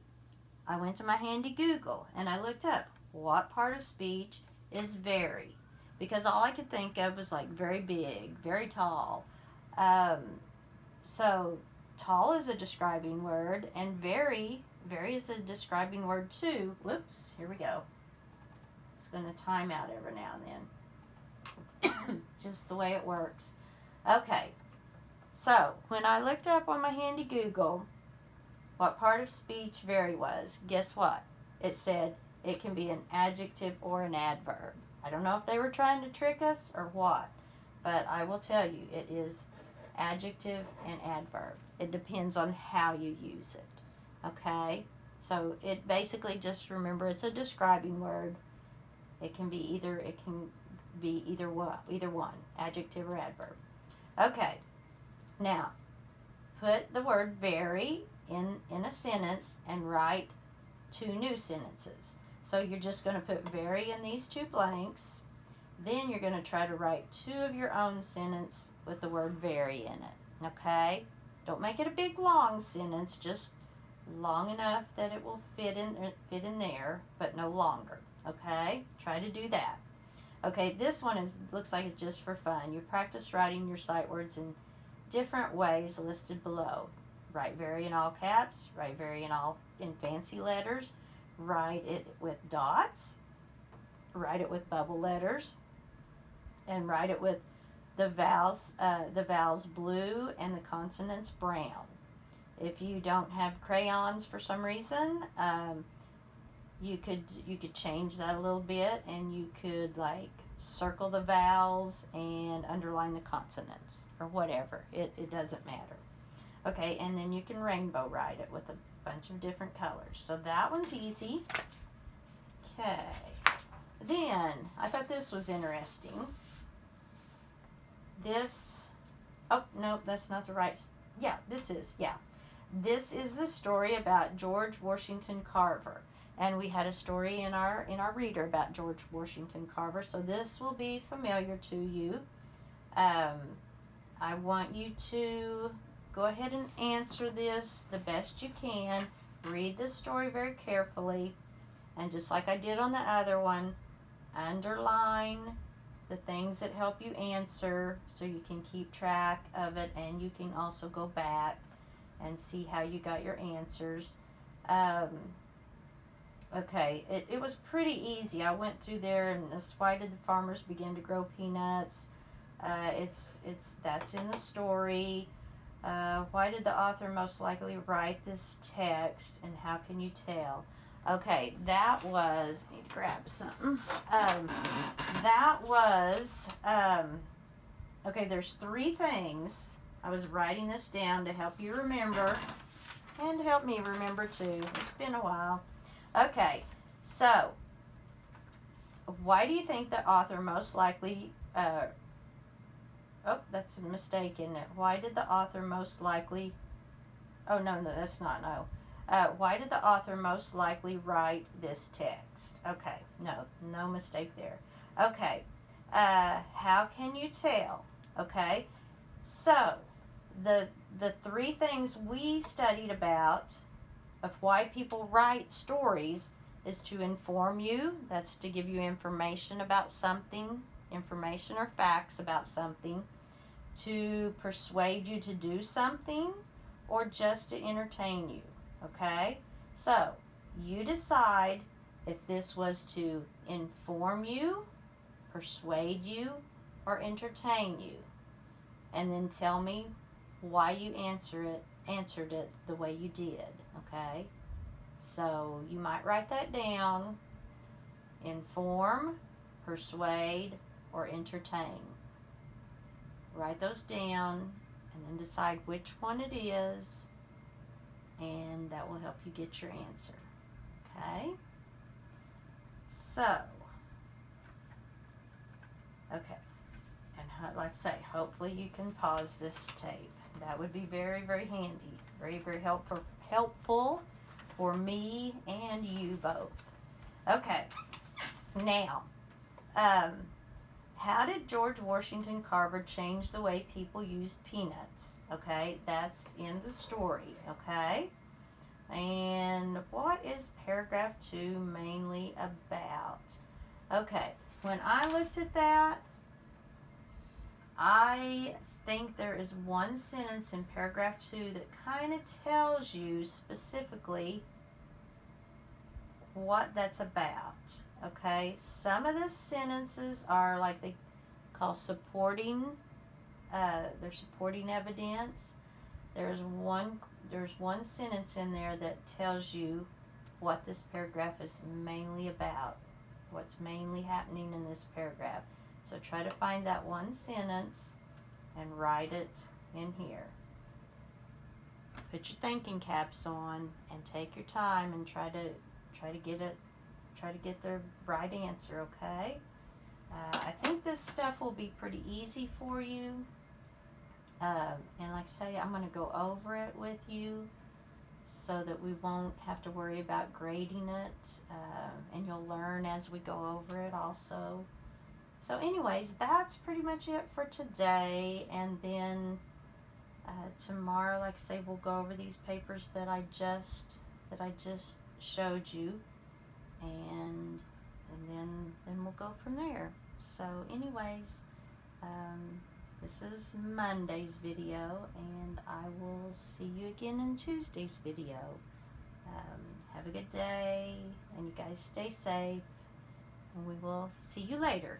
I went to my handy Google and I looked up what part of speech is very. Because all I could think of was like very big, very tall. So tall is a describing word, and very is a describing word too. Whoops, here we go. It's going to time out every now and then. Just the way it works. Okay, so when I looked up on my handy Google what part of speech very was, guess what? It said it can be an adjective or an adverb. I don't know if they were trying to trick us or what, but I will tell you it is adjective and adverb. It depends on how you use it. Okay? So it basically, just remember, it's a describing word. It can be either one, adjective or adverb. Okay. Now, put the word very in a sentence and write 2 new sentences. So you're just going to put very in these 2 blanks. Then you're going to try to write 2 of your own sentence with the word very in it. Okay? Don't make it a big long sentence, just long enough that it will fit in there, but no longer. Okay? Try to do that. Okay, this one looks like it's just for fun. You practice writing your sight words in different ways listed below. Write very in all caps, write very in fancy letters, write it with dots, write it with bubble letters, and write it with the vowels blue and the consonants brown. If you don't have crayons for some reason, you could change that a little bit, and you could like circle the vowels and underline the consonants or whatever. It doesn't matter. Okay, and then you can rainbow write it with a bunch of different colors. So that one's easy. Okay. Then, I thought this was interesting. Oh, no, that's not the right, this is the story about George Washington Carver. And we had a story in our reader about George Washington Carver, so this will be familiar to you. I want you to go ahead and answer this the best you can. Read the story very carefully, and just like I did on the other one, underline the things that help you answer so you can keep track of it, and you can also go back and see how you got your answers. Okay, it was pretty easy. I went through there, and why did the farmers begin to grow peanuts? That's in the story. Why did the author most likely write this text, and how can you tell? Okay, that was, I need to grab something. Okay, there's 3 things. I was writing this down to help you remember, and to help me remember too. It's been a while. Okay, so, why do you think the author most likely, that's a mistake, isn't it? Why did the author most likely, no, that's not, no. Why did the author most likely write this text? Okay, no mistake there. Okay, how can you tell? Okay, so the 3 things we studied about of why people write stories, is to inform you. That's to give you information about something, information or facts about something, to persuade you to do something, or just to entertain you. Okay? So, you decide if this was to inform you, persuade you, or entertain you. And then tell me why you answered it the way you did. Okay? So, you might write that down. Inform, persuade, or entertain. Write those down and then decide which one it is, and that will help you get your answer. Okay? So, okay. And like I say, hopefully you can pause this tape. That would be very, very handy. Very, very helpful for me and you both. Okay. Now, how did George Washington Carver change the way people used peanuts? Okay, that's in the story, okay? And what is paragraph 2 mainly about? Okay, when I looked at that, I think there is one sentence in paragraph 2 that kind of tells you specifically what that's about. Okay, some of the sentences are like they call supporting. They're supporting evidence. There's one sentence in there that tells you what this paragraph is mainly about. What's mainly happening in this paragraph. So try to find that one sentence and write it in here. Put your thinking caps on and take your time and try to get the right answer, okay? I think this stuff will be pretty easy for you. And like I say, I'm going to go over it with you so that we won't have to worry about grading it. And you'll learn as we go over it also. So anyways, that's pretty much it for today. And then tomorrow, like I say, we'll go over these papers that I just showed you. And then we'll go from there. So anyways, this is Monday's video, and I will see you again in Tuesday's video. Have a good day, and you guys stay safe, and we will see you later.